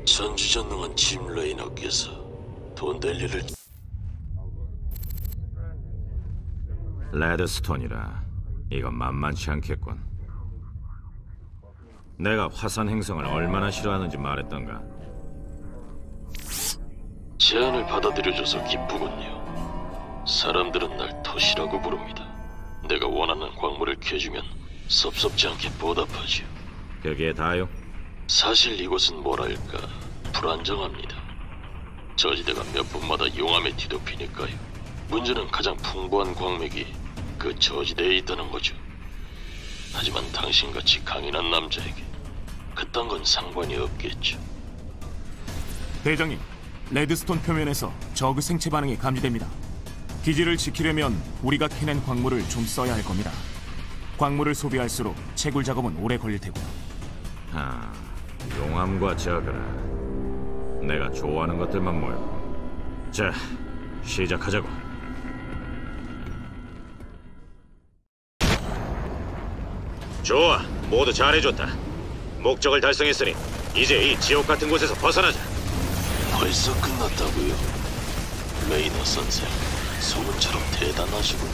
전지전능한 짐 레이너께서 돈 될 일을. 레드스톤이라 이건 만만치 않겠군. 내가 화산 행성을 얼마나 싫어하는지 말했던가. 제안을 받아들여줘서 기쁘군요. 사람들은 날 토시라고 부릅니다. 내가 원하는 광물을 캐주면 섭섭지 않게 보답하지요. 그게 다요? 사실 이곳은 뭐랄까 불안정합니다. 저지대가 몇 분마다 용암에 뒤덮이니까요. 문제는 가장 풍부한 광맥이 그 저지대에 있다는 거죠. 하지만 당신같이 강인한 남자에게 그딴 건 상관이 없겠죠. 대장님, 레드스톤 표면에서 저그 생체 반응이 감지됩니다. 기지를 지키려면 우리가 캐낸 광물을 좀 써야 할 겁니다. 광물을 소비할수록 채굴 작업은 오래 걸릴 테고요. 용암과 저그라. 내가 좋아하는 것들만 모였고. 자, 시작하자고. 좋아, 모두 잘해줬다. 목적을 달성했으니 이제 이 지옥 같은 곳에서 벗어나자. 벌써 끝났다고요? 레이너 선생, 소문처럼 대단하시군요.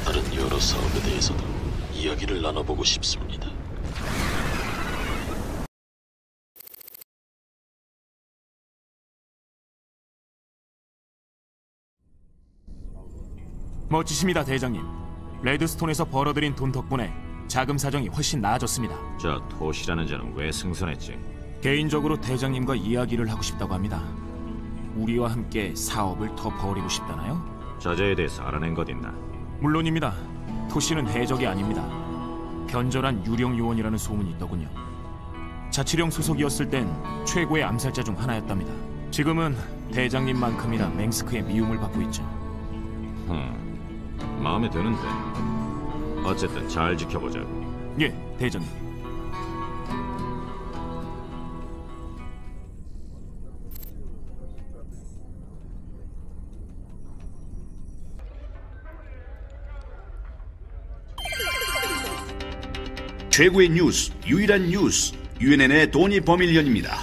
다른 여러 사업에 대해서도 이야기를 나눠보고 싶습니다. 멋지십니다, 대장님. 레드스톤에서 벌어들인 돈 덕분에 자금 사정이 훨씬 나아졌습니다. 저 토시라는 자는 왜 승선했지? 개인적으로 대장님과 이야기를 하고 싶다고 합니다. 우리와 함께 사업을 더 벌이고 싶다나요? 저자에 대해서 알아낸 것 있나? 물론입니다. 토시는 해적이 아닙니다. 견절한 유령 요원이라는 소문이 있더군요. 자치령 소속이었을 땐 최고의 암살자 중 하나였답니다. 지금은 대장님만큼이나 맹스크의 미움을 받고 있죠. 마음에 드는데. 어쨌든 잘 지켜보자고. 예, 대장님. 최고의 뉴스, 유일한 뉴스, UNN의 도니 버밀리언입니다.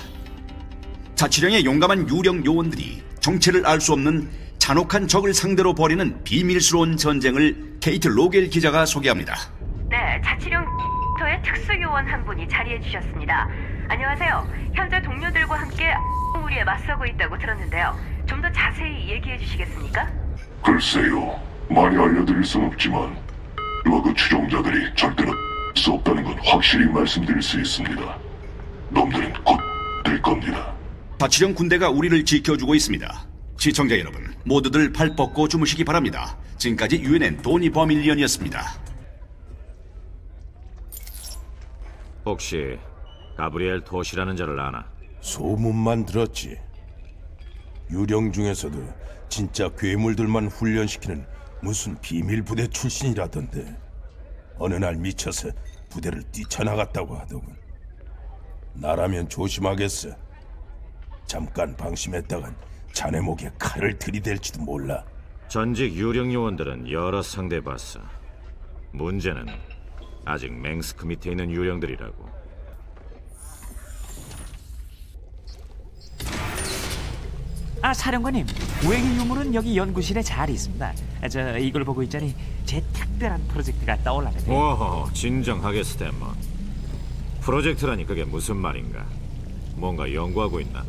자치령의 용감한 유령 요원들이 정체를 알 수 없는 잔혹한 적을 상대로 벌이는 비밀스러운 전쟁을 케이트 로겔 기자가 소개합니다. 네, 자치령터의 특수요원 한 분이 자리해 주셨습니다. 안녕하세요. 현재 동료들과 함께 무리에 맞서고 있다고 들었는데요. 좀 더 자세히 얘기해 주시겠습니까? 글쎄요. 많이 알려드릴 순 없지만 이와 그 추종자들이 절대로 수 없다는 건 확실히 말씀드릴 수 있습니다. 놈들은 곧 될 겁니다. 자치령 군대가 우리를 지켜주고 있습니다. 시청자 여러분, 모두들 팔 뻗고 주무시기 바랍니다. 지금까지 UNN 도니 버밀리언이었습니다. 혹시 가브리엘 토시라는 자를 아나? 소문만 들었지. 유령 중에서도 진짜 괴물들만 훈련시키는 무슨 비밀 부대 출신이라던데. 어느 날 미쳐서 부대를 뛰쳐나갔다고 하더군. 나라면 조심하겠어. 잠깐 방심했다간 자네 목에 칼을 들이댈지도 몰라. 전직 유령 요원들은 여러 상대해봤어. 문제는 아직 맹스크 밑에 있는 유령들이라고. 사령관님, 우행의 유물은 여기 연구실에 잘 있습니다. 저 이걸 보고 있자니 제 특별한 프로젝트가 떠올랐는데. 오호, 진정하게 스탠먼. 프로젝트라니 그게 무슨 말인가? 뭔가 연구하고 있나?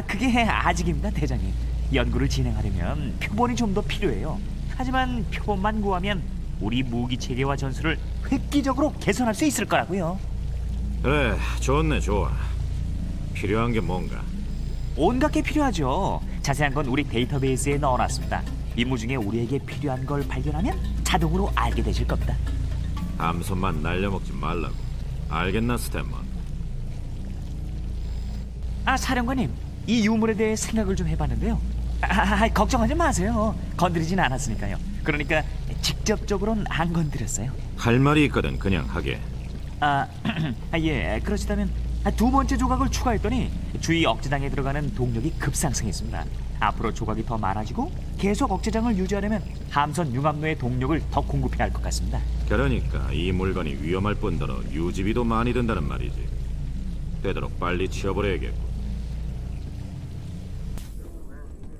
그게 아직입니다, 대장님. 연구를 진행하려면 표본이 좀 더 필요해요. 하지만 표본만 구하면 우리 무기 체계와 전술을 획기적으로 개선할 수 있을 거라고요. 그래, 좋네, 좋아. 필요한 게 뭔가? 온갖 게 필요하죠. 자세한 건 우리 데이터베이스에 넣어놨습니다. 임무 중에 우리에게 필요한 걸 발견하면 자동으로 알게 되실 겁니다. 암손만 날려먹지 말라고. 알겠나, 스탠먼? 사령관님, 이 유물에 대해 생각을 좀 해봤는데요. 걱정하지 마세요. 건드리진 않았으니까요. 그러니까 직접적으로는 안 건드렸어요. 할 말이 있거든, 그냥 하게. 예, 그러시다면 두 번째 조각을 추가했더니 주위 억제장에 들어가는 동력이 급상승했습니다. 앞으로 조각이 더 많아지고 계속 억제장을 유지하려면 함선 융합로의 동력을 더 공급해야 할 것 같습니다. 그러니까 이 물건이 위험할 뿐더러 유지비도 많이 든다는 말이지. 되도록 빨리 치워버려야겠고.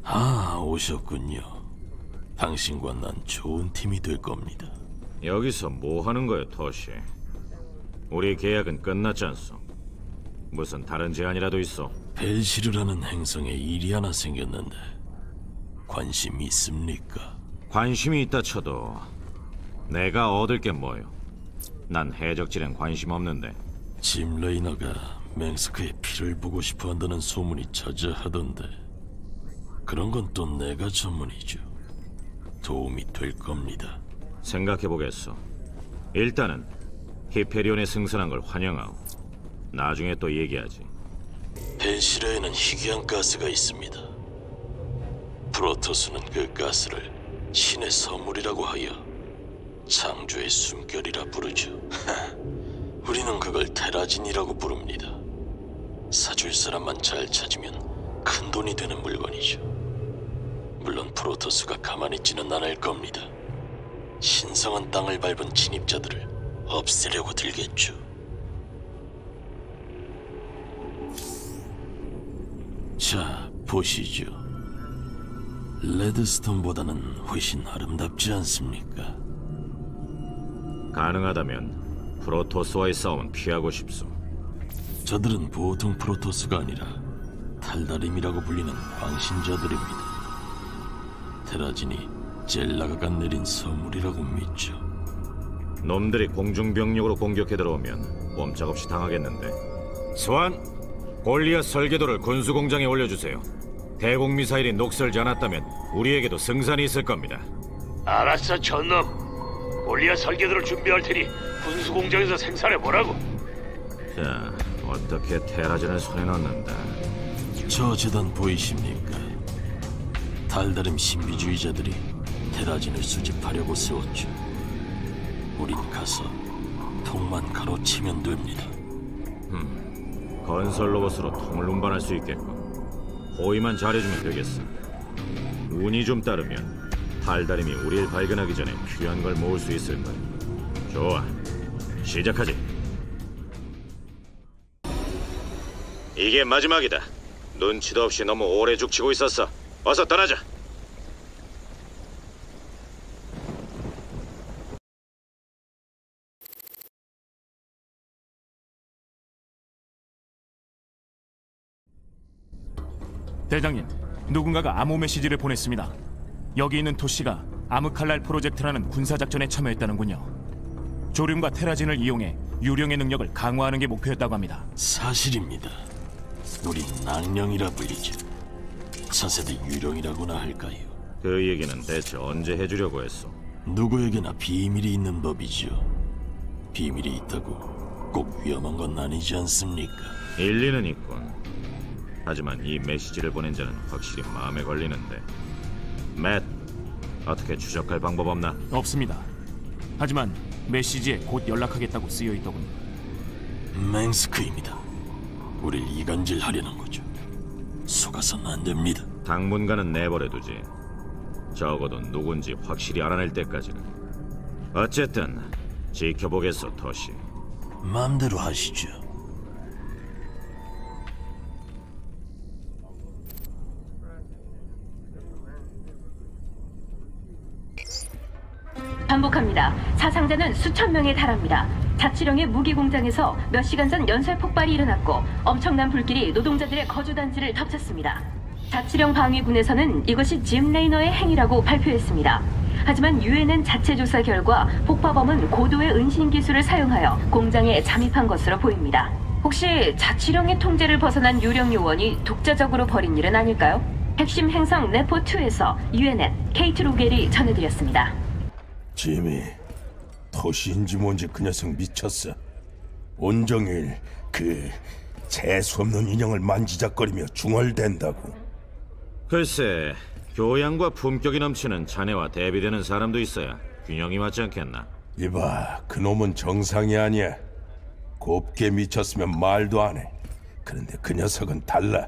아, 오셨군요. 당신과 난 좋은 팀이 될 겁니다. 여기서 뭐 하는 거야, 토시? 우리 계약은 끝났지 않소? 무슨 다른 제안이라도 있어? 벨시르라는 행성에 일이 하나 생겼는데 관심 있습니까? 관심이 있다 쳐도 내가 얻을 게 뭐요? 난 해적질엔 관심 없는데. 짐 레이너가 맹스크의 피를 보고 싶어 한다는 소문이 자자하던데 그런 건 또 내가 전문이죠. 도움이 될 겁니다. 생각해보겠어. 일단은 히페리온에 승선한 걸 환영하오. 나중에 또 얘기하지. 벨시르에는 희귀한 가스가 있습니다. 프로토스는 그 가스를 신의 선물이라고 하여 창조의 숨결이라 부르죠. 우리는 그걸 테라진이라고 부릅니다. 사줄 사람만 잘 찾으면 큰 돈이 되는 물건이죠. 물론 프로토스가 가만히 있지는 않을 겁니다. 신성한 땅을 밟은 침입자들을 없애려고 들겠죠. 자, 보시죠. 레드스톤보다는 훨씬 아름답지 않습니까? 가능하다면 프로토스와의 싸움은 피하고 싶소. 저들은 보통 프로토스가 아니라 탈다림이라고 불리는 광신자들입니다. 테라진이 젤라가가 내린 선물이라고 믿죠. 놈들이 공중병력으로 공격해 들어오면 꼼짝없이 당하겠는데. 스완, 골리앗 설계도를 군수공장에 올려주세요. 대공 미사일이 녹슬지 않았다면 우리에게도 승산이 있을 겁니다. 알았어, 전놈. 골리앗 설계도를 준비할 테니 군수공장에서 생산해보라고. 자, 어떻게 테라진을 손에 넣는다. 저 재단 보이십니까? 달다림 신비주의자들이 테라진을 수집하려고 세웠죠. 우린 가서 통만 가로치면 됩니다. 건설 로봇으로 통을 운반할 수 있겠고 호위만 잘해주면 되겠어. 운이 좀 따르면 달다림이 우리를 발견하기 전에 필요한 걸 모을 수 있을 거야. 좋아, 시작하지. 이게 마지막이다. 눈치도 없이 너무 오래 죽치고 있었어. 어서 떠나자. 대장님, 누군가가 암호 메시지를 보냈습니다. 여기 있는 토시가 아무칼날 프로젝트라는 군사작전에 참여했다는군요. 조륨과 테라진을 이용해 유령의 능력을 강화하는 게 목표였다고 합니다. 사실입니다. 우린 낭령이라 불리죠. 차세대 유령이라고나 할까요? 그 얘기는 대체 언제 해주려고 했어? 누구에게나 비밀이 있는 법이죠. 비밀이 있다고 꼭 위험한 건 아니지 않습니까? 일리는 있군. 하지만 이 메시지를 보낸 자는 확실히 마음에 걸리는데. 맷, 어떻게 추적할 방법 없나? 없습니다. 하지만 메시지에 곧 연락하겠다고 쓰여있더군요. 맹스크입니다. 우릴 이간질하려는 거죠. 속아선 안 됩니다. 당분간은 내버려두지. 적어도 누군지 확실히 알아낼 때까지는. 어쨌든 지켜보겠어, 토시. 마음대로 하시죠. 반복합니다. 사상자는 수천 명에 달합니다. 자치령의 무기 공장에서 몇 시간 전 연쇄 폭발이 일어났고 엄청난 불길이 노동자들의 거주 단지를 덮쳤습니다. 자치령 방위군에서는 이것이 짐 레이너의 행위라고 발표했습니다. 하지만 유엔은 자체 조사 결과 폭파범은 고도의 은신 기술을 사용하여 공장에 잠입한 것으로 보입니다. 혹시 자치령의 통제를 벗어난 유령 요원이 독자적으로 벌인 일은 아닐까요? 핵심 행성 네포2에서 유엔의 케이트 로겔이 전해드렸습니다. 지미, 토시인지 뭔지 그 녀석 미쳤어. 온종일 그 재수없는 인형을 만지작거리며 중얼댄다고. 글쎄, 교양과 품격이 넘치는 자네와 대비되는 사람도 있어야 균형이 맞지 않겠나? 이봐, 그놈은 정상이 아니야. 곱게 미쳤으면 말도 안 해. 그런데 그 녀석은 달라.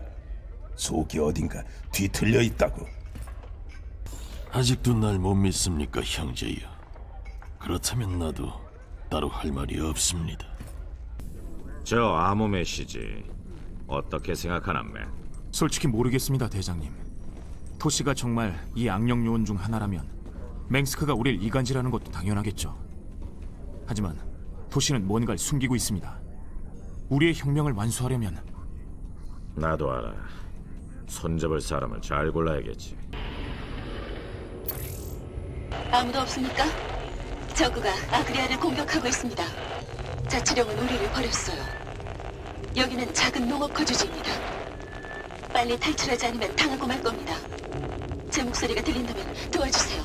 속이 어딘가 뒤틀려 있다고. 아직도 날 못 믿습니까, 형제여? 그렇다면 나도 따로 할 말이 없습니다. 저 암호 메시지 어떻게 생각하나, 맥? 솔직히 모르겠습니다, 대장님. 토시가 정말 이 악령 요원 중 하나라면 맹스크가 우릴 이간질하는 것도 당연하겠죠. 하지만 토시는 뭔가를 숨기고 있습니다. 우리의 혁명을 완수하려면. 나도 알아. 손잡을 사람을 잘 골라야겠지. 아무도 없습니까? 저그가 아그리아를 공격하고 있습니다. 자치령은 우리를 버렸어요. 여기는 작은 농업 거주지입니다. 빨리 탈출하지 않으면 당하고 말 겁니다. 제 목소리가 들린다면 도와주세요.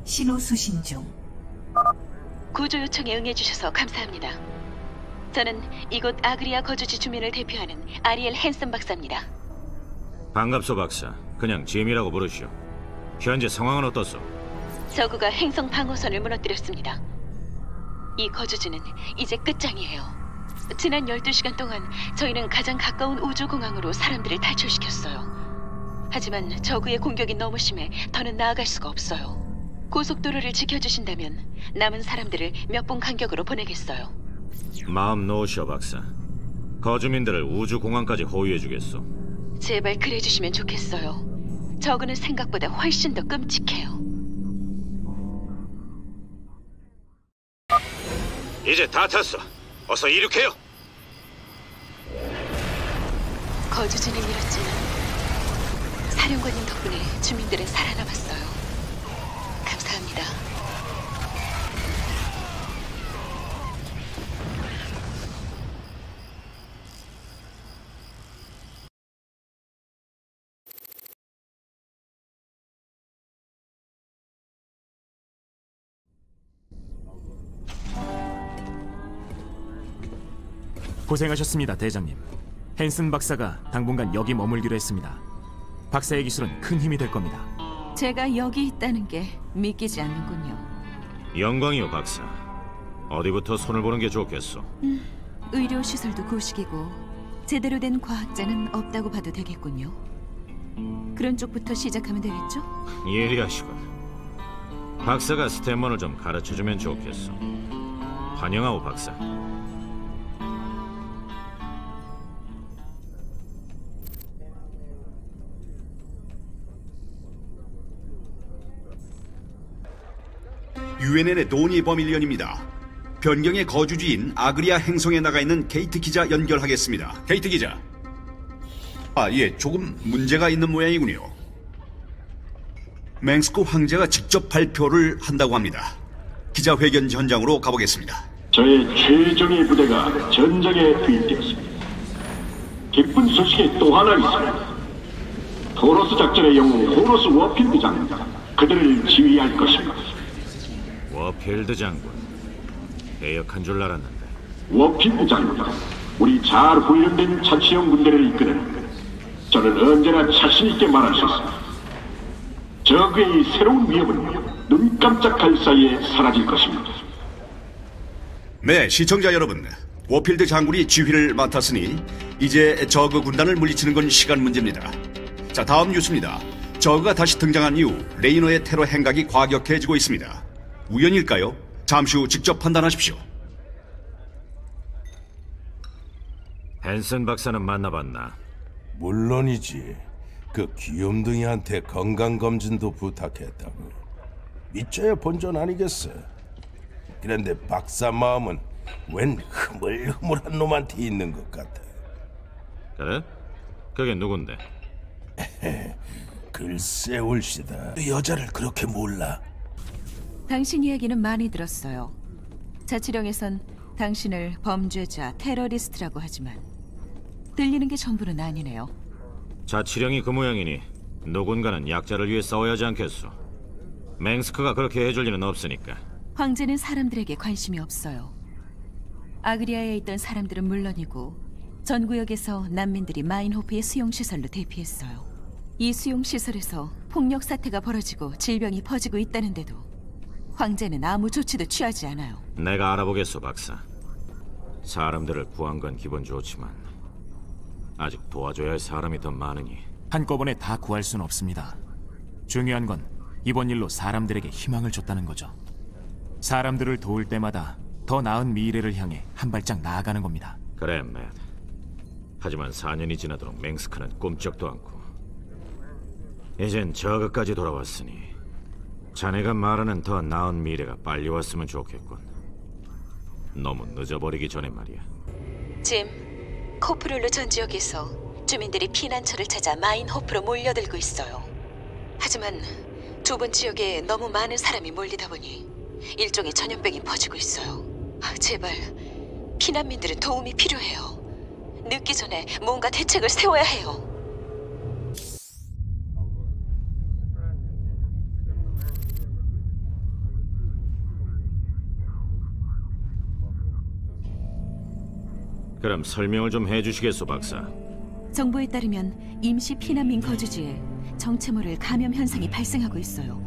신호 수신 중. 구조 요청에 응해주셔서 감사합니다. 저는 이곳 아그리아 거주지 주민을 대표하는 아리엘 헨슨 박사입니다. 반갑소, 박사. 그냥 짐이라고 부르시오. 현재 상황은 어떻소? 저그가 행성 방어선을 무너뜨렸습니다. 이 거주지는 이제 끝장이에요. 지난 12시간 동안 저희는 가장 가까운 우주공항으로 사람들을 탈출시켰어요. 하지만 저그의 공격이 너무 심해 더는 나아갈 수가 없어요. 고속도로를 지켜주신다면 남은 사람들을 몇 분 간격으로 보내겠어요. 마음 놓으시오, 박사. 거주민들을 우주공항까지 호위해주겠소. 제발 그래주시면 좋겠어요. 저그는 생각보다 훨씬 더 끔찍해요. 이제 다 탔어. 어서 이륙해요. 거주지는 잃었지만 사령관님 덕분에 주민들은 살아남았어요. 감사합니다. 고생하셨습니다, 대장님. 헨슨 박사가 당분간 여기 머물기로 했습니다. 박사의 기술은 큰 힘이 될 겁니다. 제가 여기 있다는 게 믿기지 않는군요. 영광이요, 박사. 어디부터 손을 보는 게 좋겠소? 의료시설도 고식이고 제대로 된 과학자는 없다고 봐도 되겠군요. 그런 쪽부터 시작하면 되겠죠? 예리하시군. 박사가 스탠먼을 좀 가르쳐주면 좋겠소. 환영하오, 박사. UNN의 도니 버밀리언입니다. 변경의 거주지인 아그리아 행성에 나가 있는 게이트 기자 연결하겠습니다. 게이트 기자. 예, 조금 문제가 있는 모양이군요. 맹스크 황제가 직접 발표를 한다고 합니다. 기자회견 현장으로 가보겠습니다. 저의 최정예 부대가 전장에 투입되었습니다. 기쁜 소식이 또 하나 있습니다. 토로스 작전의 영웅 호로스 워필드 장군, 그들을 지휘할 것입니다. 워필드 장군, 대역한 줄 알았는데. 워필드 장군, 우리 잘 훈련된 자치령 군대를 이끄는 저는 언제나 자신 있게 말할 수 있습니다. 적의 새로운 위협은 눈 깜짝할 사이에 사라질 것입니다. 네, 시청자 여러분, 워필드 장군이 지휘를 맡았으니 이제 저그 군단을 물리치는 건 시간 문제입니다. 자, 다음 뉴스입니다. 저그가 다시 등장한 이후 레이너의 테러 행각이 과격해지고 있습니다. 우연일까요? 잠시 후 직접 판단하십시오. 헨슨 박사는 만나봤나? 물론이지. 그 귀염둥이한테 건강검진도 부탁했다고. 믿져야 본전 아니겠어. 그런데 박사 마음은 웬 흐물흐물한 놈한테 있는 것 같아. 그래? 그게 누군데? 글쎄 올시다. 여자를 그렇게 몰라. 당신 이야기는 많이 들었어요. 자치령에선 당신을 범죄자, 테러리스트라고 하지만 들리는 게 전부는 아니네요. 자치령이 그 모양이니 누군가는 약자를 위해 싸워야 하지 않겠소? 맹스크가 그렇게 해줄 리는 없으니까. 황제는 사람들에게 관심이 없어요. 아그리아에 있던 사람들은 물론이고 전 구역에서 난민들이 마인호프의 수용시설로 대피했어요. 이 수용시설에서 폭력 사태가 벌어지고 질병이 퍼지고 있다는데도 황제는 아무 조치도 취하지 않아요. 내가 알아보겠소, 박사. 사람들을 구한 건 기분 좋지만 아직 도와줘야 할 사람이 더 많으니. 한꺼번에 다 구할 수는 없습니다. 중요한 건 이번 일로 사람들에게 희망을 줬다는 거죠. 사람들을 도울 때마다 더 나은 미래를 향해 한 발짝 나아가는 겁니다. 그래, 맷. 하지만 4년이 지나도록 맹스크는 꿈쩍도 않고 이젠 저그까지 돌아왔으니 자네가 말하는 더 나은 미래가 빨리 왔으면 좋겠군. 너무 늦어버리기 전에 말이야. 짐, 코프룰루 전 지역에서 주민들이 피난처를 찾아 마인호프로 몰려들고 있어요. 하지만 두 번 지역에 너무 많은 사람이 몰리다 보니 일종의 전염병이 퍼지고 있어요. 제발, 피난민들은 도움이 필요해요. 늦기 전에 뭔가 대책을 세워야 해요. 그럼 설명을 좀 해주시겠소, 박사? 정보에 따르면 임시 피난민 거주지에 정체 모를 감염 현상이 발생하고 있어요.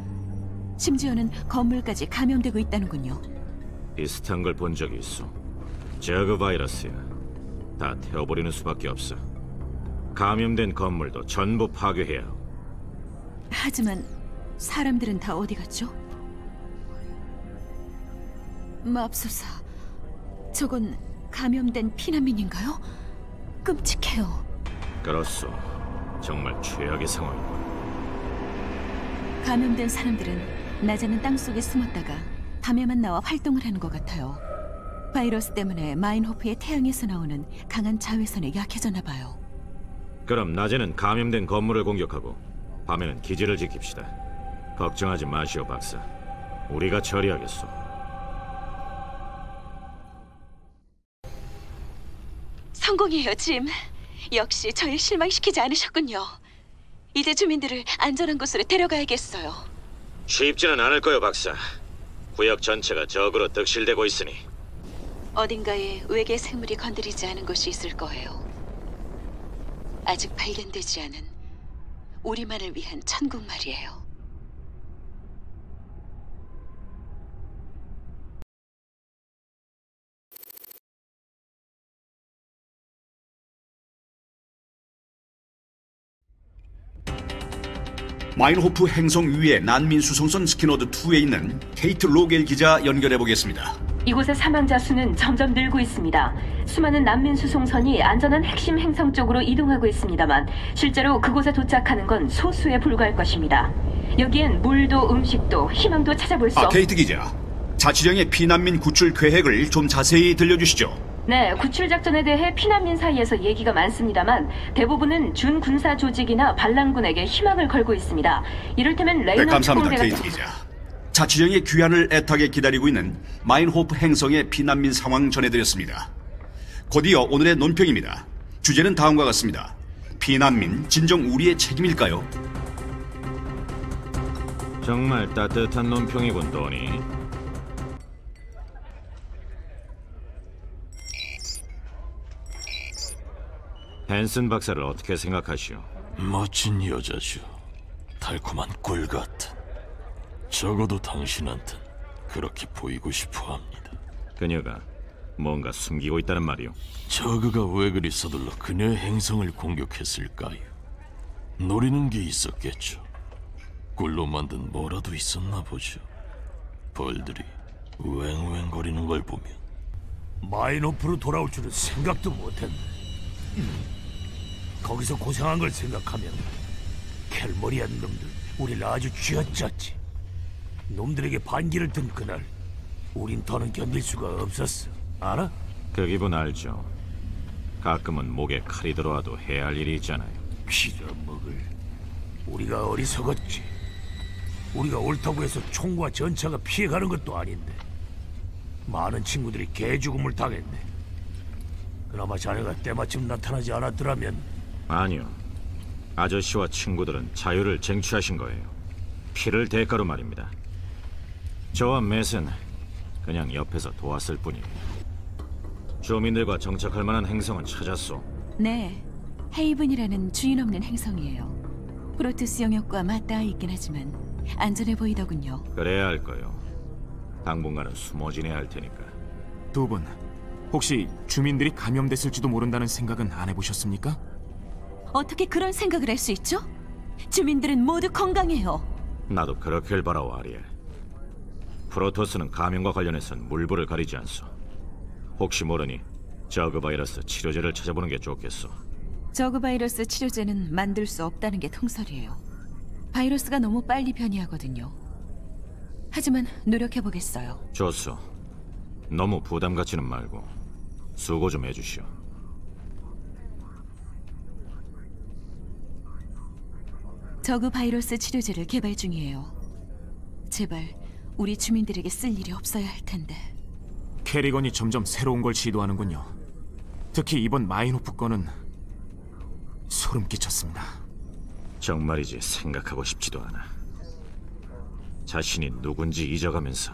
심지어는 건물까지 감염되고 있다는군요. 비슷한 걸 본 적이 있어. 저그 바이러스야. 다 태워버리는 수밖에 없어. 감염된 건물도 전부 파괴해야 하고. 하지만 사람들은 다 어디 갔죠? 맙소사, 저건 감염된 피난민인가요? 끔찍해요. 그렇소. 정말 최악의 상황이고. 감염된 사람들은 낮에는 땅속에 숨었다가 밤에만 나와 활동을 하는 것 같아요. 바이러스 때문에 마인호프의 태양에서 나오는 강한 자외선에 약해졌나 봐요. 그럼 낮에는 감염된 건물을 공격하고 밤에는 기지를 지킵시다. 걱정하지 마시오, 박사. 우리가 처리하겠소. 성공이에요, 짐. 역시 저를 실망시키지 않으셨군요. 이제 주민들을 안전한 곳으로 데려가야겠어요. 쉽지는 않을 거요, 박사. 구역 전체가 적으로 득실되고 있으니. 어딘가에 외계 생물이 건드리지 않은 곳이 있을 거예요. 아직 발견되지 않은 우리만을 위한 천국 말이에요. 마인호프 행성 위의 난민 수송선 스키너드2에 있는 케이트 로겔 기자 연결해 보겠습니다. 이곳의 사망자 수는 점점 늘고 있습니다. 수많은 난민 수송선이 안전한 핵심 행성 쪽으로 이동하고 있습니다만 실제로 그곳에 도착하는 건 소수에 불과할 것입니다. 여기엔 물도 음식도 희망도 찾아볼 수 케이트 기자, 자치령의 피난민 구출 계획을 좀 자세히 들려주시죠. 네, 구출 작전에 대해 피난민 사이에서 얘기가 많습니다만 대부분은 준군사 조직이나 반란군에게 희망을 걸고 있습니다. 이를테면 레이넌트 감사합니다, 공대 케이트 기자. 자치령의 귀환을 애타게 기다리고 있는 마인호프 행성의 피난민 상황 전해드렸습니다. 곧이어 오늘의 논평입니다. 주제는 다음과 같습니다. 피난민, 진정 우리의 책임일까요? 정말 따뜻한 논평이군, 도니. 헨슨 박사를 어떻게 생각하시오? 멋진 여자죠. 달콤한 꿀 같은. 적어도 당신한텐 그렇게 보이고 싶어 합니다. 그녀가 뭔가 숨기고 있다는 말이오? 저그가 왜 그리 서둘러 그녀의 행성을 공격했을까요? 노리는 게 있었겠죠. 꿀로 만든 뭐라도 있었나 보죠. 벌들이 우앵우앵거리는 걸 보면. 마인호프로 돌아올 줄은 생각도 못했네. 거기서 고생한 걸 생각하면 켈머리안 놈들 우리를 아주 쥐어짰지. 놈들에게 반기를 든 그날 우린 더는 견딜 수가 없었어. 알아? 그 기분 알죠. 가끔은 목에 칼이 들어와도 해야 할 일이 있잖아요. 빌어먹을. 우리가 어리석었지. 우리가 옳다고 해서 총과 전차가 피해가는 것도 아닌데 많은 친구들이 개죽음을 당했네. 그나마 자네가 때마침 나타나지 않았더라면. 아니요. 아저씨와 친구들은 자유를 쟁취하신 거예요. 피를 대가로 말입니다. 저와 맷은 그냥 옆에서 도왔을 뿐이에요. 주민들과 정착할 만한 행성은 찾았소. 네, 헤이븐이라는 주인 없는 행성이에요. 프로토스 영역과 맞닿아 있긴 하지만 안전해 보이더군요. 그래야 할 거요. 당분간은 숨어 지내야 할 테니까. 두 분, 혹시 주민들이 감염됐을지도 모른다는 생각은 안 해보셨습니까? 어떻게 그런 생각을 할 수 있죠? 주민들은 모두 건강해요. 나도 그렇길 바라오, 아리엘. 프로토스는 감염과 관련해선 물불을 가리지 않소. 혹시 모르니 저그 바이러스 치료제를 찾아보는 게 좋겠어. 저그 바이러스 치료제는 만들 수 없다는 게 통설이에요. 바이러스가 너무 빨리 변이하거든요. 하지만 노력해보겠어요. 좋소. 너무 부담 갖지는 말고 수고 좀 해주시오. 저그 바이러스 치료제를 개발 중이에요. 제발 우리 주민들에게 쓸 일이 없어야 할 텐데. 캐리건이 점점 새로운 걸 시도하는군요. 특히 이번 마인호프 건은 소름 끼쳤습니다. 정말이지 생각하고 싶지도 않아. 자신이 누군지 잊어가면서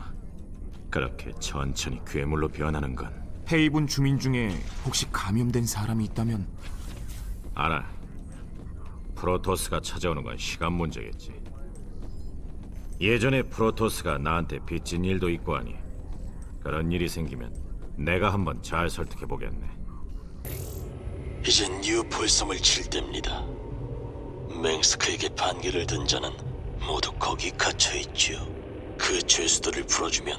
그렇게 천천히 괴물로 변하는 건. 헤이븐 주민 중에 혹시 감염된 사람이 있다면? 알아. 프로토스가 찾아오는 건 시간 문제겠지. 예전에 프로토스가 나한테 빚진 일도 있고 하니 그런 일이 생기면 내가 한번 잘 설득해보겠네. 이젠 뉴폴섬을 칠 때입니다. 맹스크에게 반기를 든 자는 모두 거기 갇혀있지요. 그 죄수들을 풀어주면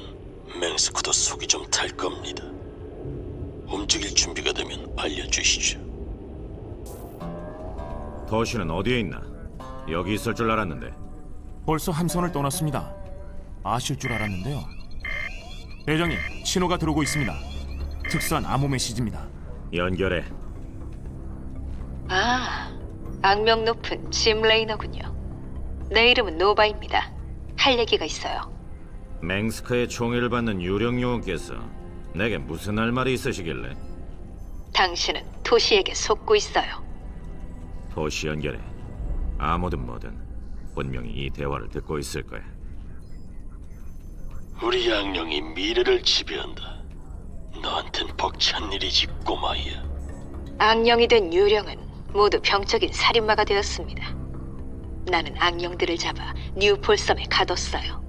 맹스크도 속이 좀 탈 겁니다. 움직일 준비가 되면 알려주시죠. 도시는 어디에 있나? 여기 있을 줄 알았는데. 벌써 함선을 떠났습니다. 아실 줄 알았는데요. 대장님, 신호가 들어오고 있습니다. 특수한 암호 메시지입니다. 연결해. 아, 악명 높은 짐 레이너군요. 내 이름은 노바입니다. 할 얘기가 있어요. 맹스크의 총애를 받는 유령 요원께서 내게 무슨 할 말이 있으시길래? 당신은 토시에게 속고 있어요. 도시 연결해. 아무든 뭐든 분명히 이 대화를 듣고 있을 거야. 우리 양령이 미래를 지배한다. 너한텐 벅찬 일이지, 꼬마야. 악령이 된 유령은 모두 병적인 살인마가 되었습니다. 나는 악령들을 잡아 뉴폴섬에 가뒀어요.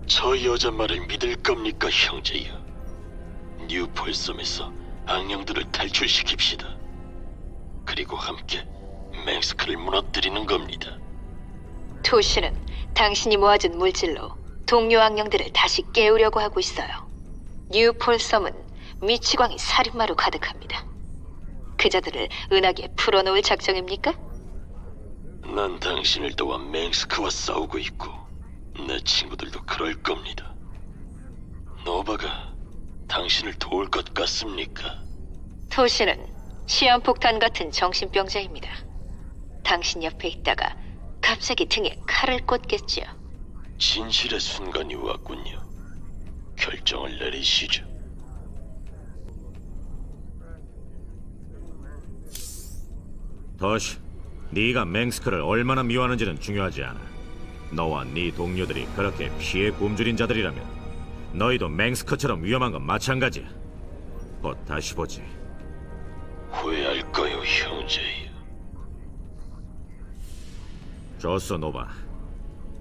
저 여자 말을 믿을 겁니까, 형제여? 뉴폴섬에서 악령들을 탈출시킵시다. 그리고 함께 맹스크를 무너뜨리는 겁니다. 토시는 당신이 모아준 물질로 동료 악령들을 다시 깨우려고 하고 있어요. 뉴폴섬은 미치광이 살인마로 가득합니다. 그자들을 은하계에 풀어놓을 작정입니까? 난 당신을 도와 맹스크와 싸우고 있고 내 친구들도 그럴 겁니다. 노바가 당신을 도울 것 같습니까? 토시는 시한폭탄 같은 정신병자입니다. 당신 옆에 있다가 갑자기 등에 칼을 꽂겠지요. 진실의 순간이 왔군요. 결정을 내리시죠. 도시, 네가 맹스크를 얼마나 미워하는지는 중요하지 않아. 너와 네 동료들이 그렇게 피해 굶주린 자들이라면 너희도 맹스크처럼 위험한 건 마찬가지야. 곧 다시 보지. 후회할까요, 형제여? 좋소, 노바.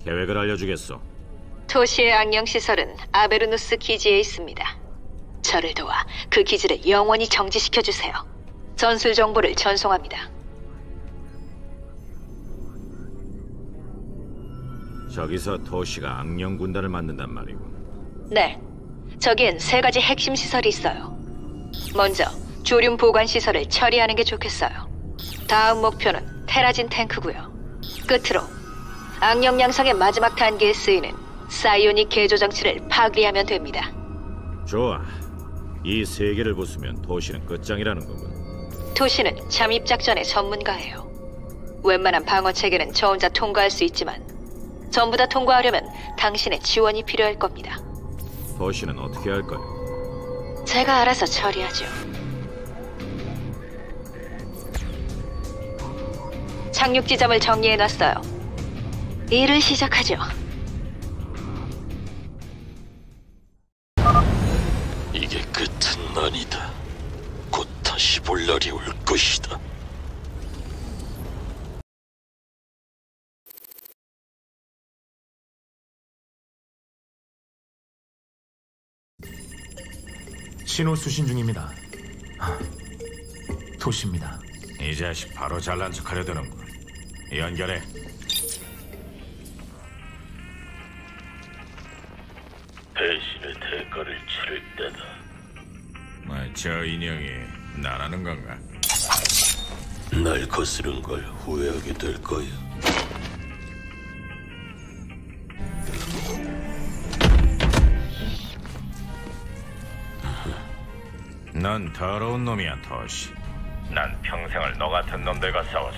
계획을 알려주겠소. 토시의 악령 시설은 아베르누스 기지에 있습니다. 저를 도와 그 기지를 영원히 정지시켜 주세요. 전술 정보를 전송합니다. 저기서 토시가 악령 군단을 만든단 말이군. 네, 저기엔 3가지 핵심 시설이 있어요. 먼저 조륨 보관 시설을 처리하는 게 좋겠어요. 다음 목표는 테라진 탱크고요. 끝으로 악령 양성의 마지막 단계에 쓰이는 사이오닉 개조 장치를 파괴하면 됩니다. 좋아. 이 3개를 부수면 토시는 끝장이라는 거군. 토시는 잠입 작전의 전문가예요. 웬만한 방어 체계는 저 혼자 통과할 수 있지만 전부 다 통과하려면 당신의 지원이 필요할 겁니다. 토시는 어떻게 할까요? 제가 알아서 처리하죠. 착륙 지점을 정리해놨어요. 일을 시작하죠. 이게 끝은 아니다. 곧 다시 볼 날이 올 것이다. 신호 수신 중입니다. 토시입니다. 이 자식 바로 잘난 척하려 드는군. 연결해. 배신의 대가를 치를 때다. 저 인형이 나라는 건가? 날 거스른 걸 후회하게 될 거야. 넌 더러운 놈이야, 토시. 난 평생을 너 같은 놈들과 싸웠어.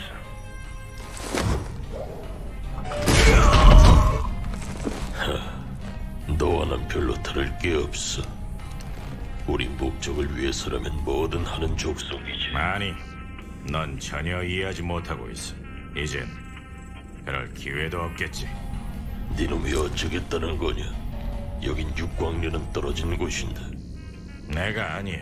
너와는 별로 다를 게 없어. 우리 목적을 위해서라면 뭐든 하는 족속이지. 아니, 넌 전혀 이해하지 못하고 있어. 이젠 그럴 기회도 없겠지. 네놈이 어쩌겠다는 거냐? 여긴 육광년은 떨어진 곳인데. 내가 아니야.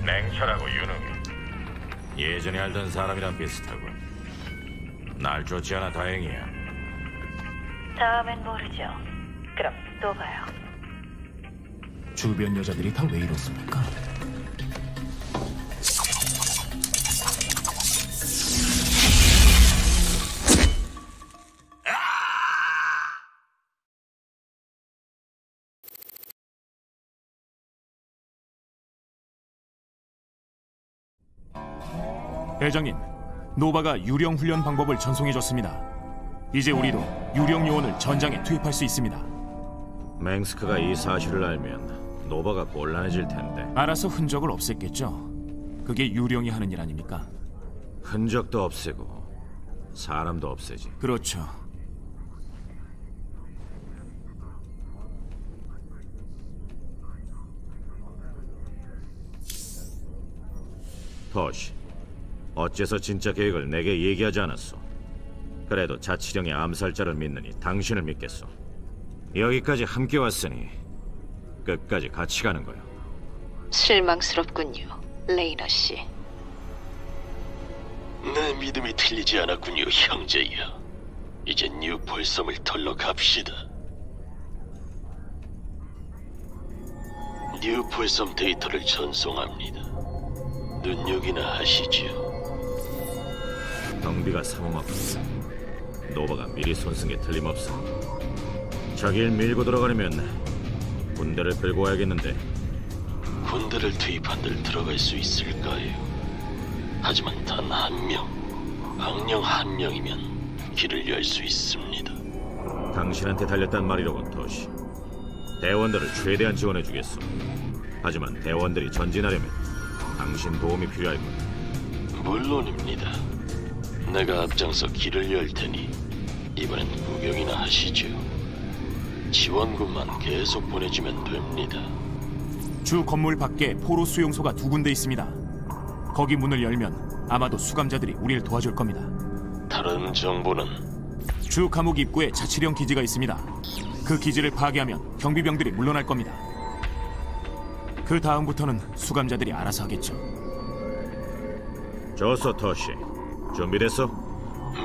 냉철하고 유능해. 예전에 알던 사람이랑 비슷하군. 날 쫓지 않아 다행이야. 다음엔 모르죠. 그럼 또 봐요. 주변 여자들이 다 왜 이렇습니까? 대장님, 노바가 유령 훈련 방법을 전송해줬습니다. 이제 우리도 유령 요원을 전장에 투입할 수 있습니다. 맹스크가 이 사실을 알면 노바가 곤란해질 텐데. 알아서 흔적을 없앴겠죠. 그게 유령이 하는 일 아닙니까? 흔적도 없애고 사람도 없애지. 그렇죠. 토시, 어째서 진짜 계획을 내게 얘기하지 않았소? 그래도 자치령의 암살자를 믿느니 당신을 믿겠소. 여기까지 함께 왔으니 끝까지 같이 가는 거요. 실망스럽군요, 레이너 씨. 내 믿음이 틀리지 않았군요, 형제야. 이제 뉴폴섬을 털러 갑시다. 뉴폴섬 데이터를 전송합니다. 눈여기나 하시지요. 경비가 삼엄하고 노바가 미리 손쓴 게 틀림없어. 저길 밀고 들어가려면 군대를 끌고 와야겠는데. 군대를 투입한들 들어갈 수 있을까요? 하지만 단 한 명, 악령 한 명이면 길을 열 수 있습니다. 당신한테 달렸단 말이로군, 토시. 대원들을 최대한 지원해주겠소. 하지만 대원들이 전진하려면 당신 도움이 필요할 거야. 물론입니다. 내가 앞장서 길을 열 테니 이번엔 구경이나 하시죠. 지원군만 계속 보내주면 됩니다. 주 건물 밖에 포로 수용소가 2군데 있습니다. 거기 문을 열면 아마도 수감자들이 우리를 도와줄 겁니다. 다른 정보는? 주 감옥 입구에 자치령 기지가 있습니다. 그 기지를 파괴하면 경비병들이 물러날 겁니다. 그 다음부터는 수감자들이 알아서 하겠죠. 좋소, 토시. 준비됐어?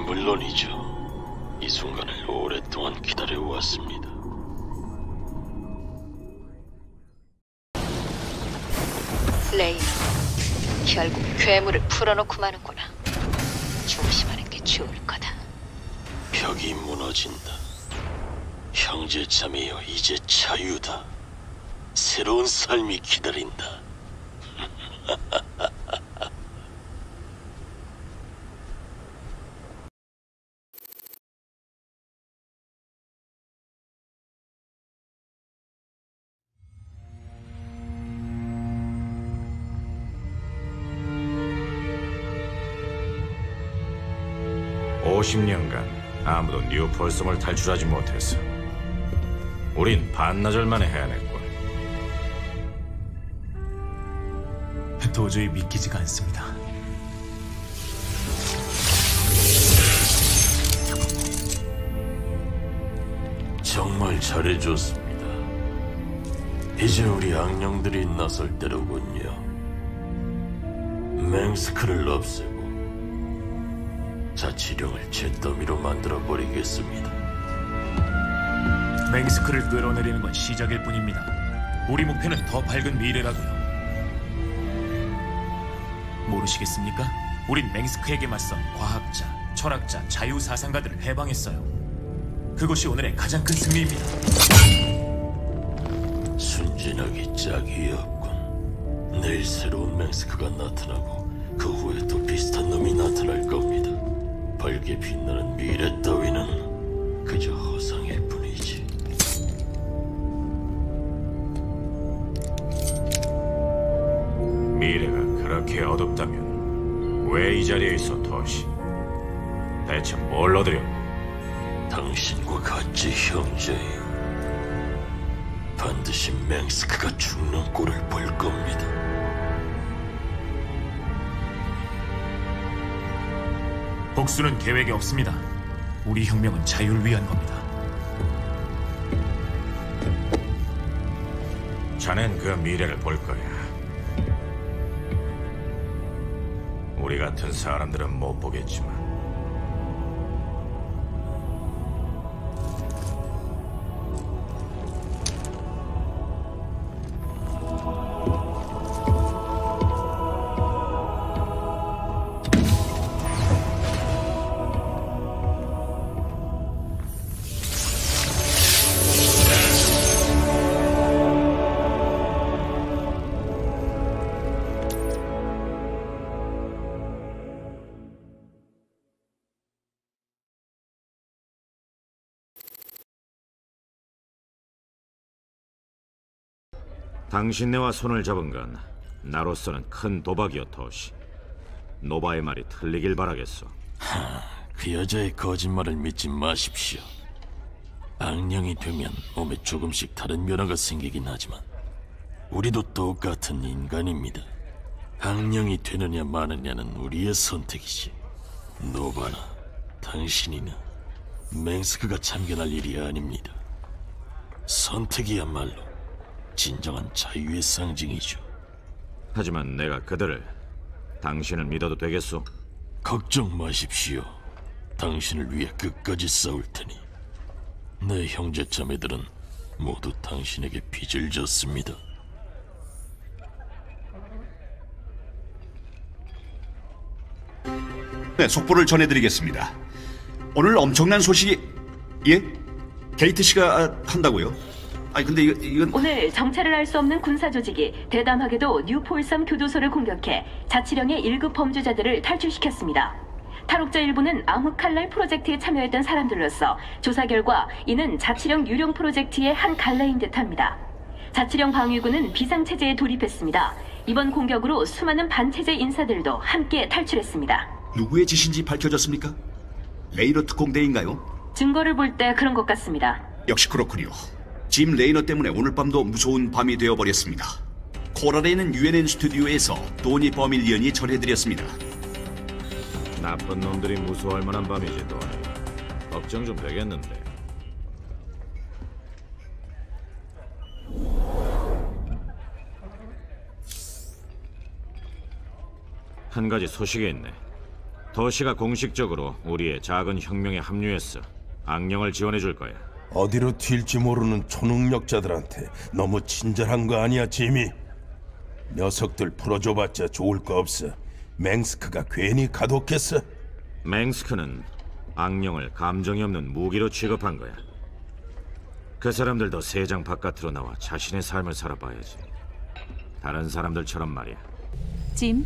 물론이죠. 이 순간을 오랫동안 기다려왔습니다. 레이너, 결국 괴물을 풀어놓고 마는구나. 조심하는 게 좋을 거다. 벽이 무너진다. 형제자매여, 이제 자유다. 새로운 삶이 기다린다. 50년간 아무도 뉴폴섬을 탈출하지 못했어. 우린 반나절 만에 해냈군. 도저히 믿기지가 않습니다. 정말 잘해줬습니다. 이제 우리 악령들이 나설 때로군요. 맹스크를 없애고 자치령을 제 더미로 만들어버리겠습니다. 맹스크를 끌어내리는 건 시작일 뿐입니다. 우리 목표는 더 밝은 미래라고요. 모르시겠습니까? 우린 맹스크에게 맞선 과학자, 철학자, 자유사상가들을 해방했어요. 그것이 오늘의 가장 큰 승리입니다. 순진하기 짝이었군. 내일 새로운 맹스크가 나타나고 그 후에 또 비슷한 놈이 나타날 겁니다. 밝게 빛나는 미래 따위는 그저 허상일 뿐이지. 미래가 그렇게 어둡다면 왜 이 자리에 있어, 토시? 대체 뭘 얻으려고? 당신과 같이 형제요. 반드시 맹스크가 죽는 꼴을 볼 겁니다. 복수는 계획에 없습니다. 우리 혁명은 자유를 위한 겁니다. 자넨 그 미래를 볼 거야. 우리 같은 사람들은 못 보겠지만. 당신네와 손을 잡은 건 나로서는 큰 도박이었, 토시. 노바의 말이 틀리길 바라겠소. 그 여자의 거짓말을 믿지 마십시오. 악령이 되면 몸에 조금씩 다른 변화가 생기긴 하지만 우리도 똑같은 인간입니다. 악령이 되느냐 마느냐는 우리의 선택이지. 노바나 당신이나 맹스크가 참견할 일이 아닙니다. 선택이야말로 진정한 자유의 상징이죠. 하지만 내가 그들을, 당신을 믿어도 되겠소? 걱정 마십시오. 당신을 위해 끝까지 싸울 테니. 내 형제자매들은 모두 당신에게 빚을 졌습니다. 네, 속보를 전해드리겠습니다. 오늘 엄청난 소식이... 예? 게이트 씨가 한다고요? 아니 근데 이건... 오늘 정체를 알 수 없는 군사 조직이 대담하게도 뉴폴섬 교도소를 공격해 자치령의 1급 범죄자들을 탈출시켰습니다. 탈옥자 일부는 암흑칼날 프로젝트에 참여했던 사람들로서 조사 결과 이는 자치령 유령 프로젝트의 한 갈래인 듯합니다. 자치령 방위군은 비상체제에 돌입했습니다. 이번 공격으로 수많은 반체제 인사들도 함께 탈출했습니다. 누구의 짓인지 밝혀졌습니까? 레이너 특공대인가요? 증거를 볼 때 그런 것 같습니다. 역시 그렇군요. 짐 레이너 때문에 오늘 밤도 무서운 밤이 되어버렸습니다. 코랄에 있는 UNN 스튜디오에서 도니 버밀리언이 전해드렸습니다. 나쁜 놈들이 무서워할 만한 밤이지, 또. 걱정 좀 되겠는데. 한 가지 소식이 있네. 도시가 공식적으로 우리의 작은 혁명에 합류했어. 악령을 지원해 줄 거야. 어디로 튈지 모르는 초능력자들한테 너무 친절한 거 아니야, 지미? 녀석들 풀어줘봤자 좋을 거 없어. 맹스크가 괜히 가뒀겠어? 맹스크는 악령을 감정이 없는 무기로 취급한 거야. 그 사람들도 세상 바깥으로 나와 자신의 삶을 살아봐야지. 다른 사람들처럼 말이야. 짐,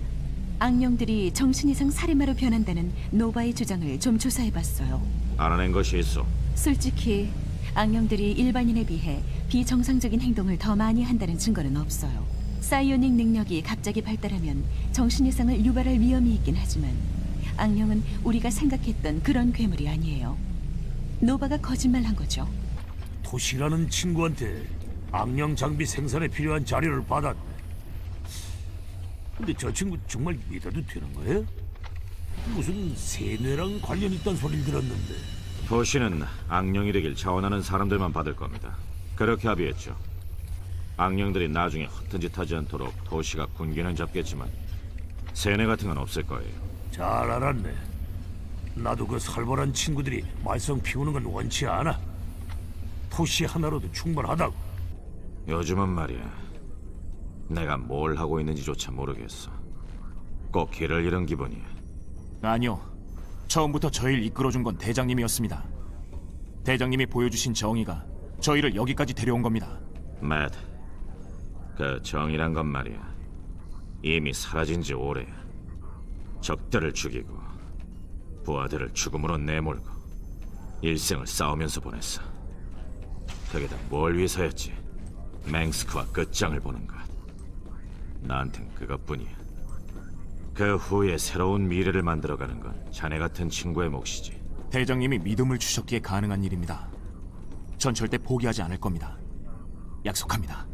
악령들이 정신 이상 살인마로 변한다는 노바의 주장을 좀 조사해봤어요. 알아낸 것이 있어. 솔직히 악령들이 일반인에 비해 비정상적인 행동을 더 많이 한다는 증거는 없어요. 사이오닉 능력이 갑자기 발달하면 정신 이상을 유발할 위험이 있긴 하지만 악령은 우리가 생각했던 그런 괴물이 아니에요. 노바가 거짓말한 거죠. 토시라는 친구한테 악령 장비 생산에 필요한 자료를 받았네. 근데 저 친구 정말 믿어도 되는 거예요? 무슨 세뇌랑 관련 있다는 소리를 들었는데. 도시는 악령이 되길 자원하는 사람들만 받을 겁니다. 그렇게 합의했죠. 악령들이 나중에 허튼 짓 하지 않도록 도시가 군기는 잡겠지만 세뇌 같은 건 없을 거예요. 잘 알았네. 나도 그 살벌한 친구들이 말썽 피우는 건 원치 않아. 토시 하나로도 충분하다고. 요즘은 말이야, 내가 뭘 하고 있는지조차 모르겠어. 꼭 길을 잃은 기분이야. 아니요. 처음부터 저희를 이끌어준 건 대장님이었습니다. 대장님이 보여주신 정의가 저희를 여기까지 데려온 겁니다. 맷, 그 정의란 건 말이야, 이미 사라진 지 오래야. 적들을 죽이고 부하들을 죽음으로 내몰고 일생을 싸우면서 보냈어. 그게 다 뭘 위해서였지? 맹스크와 끝장을 보는 것. 나한텐 그것뿐이야. 그 후에 새로운 미래를 만들어가는 건 자네 같은 친구의 몫이지. 대장님이 믿음을 주셨기에 가능한 일입니다. 전 절대 포기하지 않을 겁니다. 약속합니다.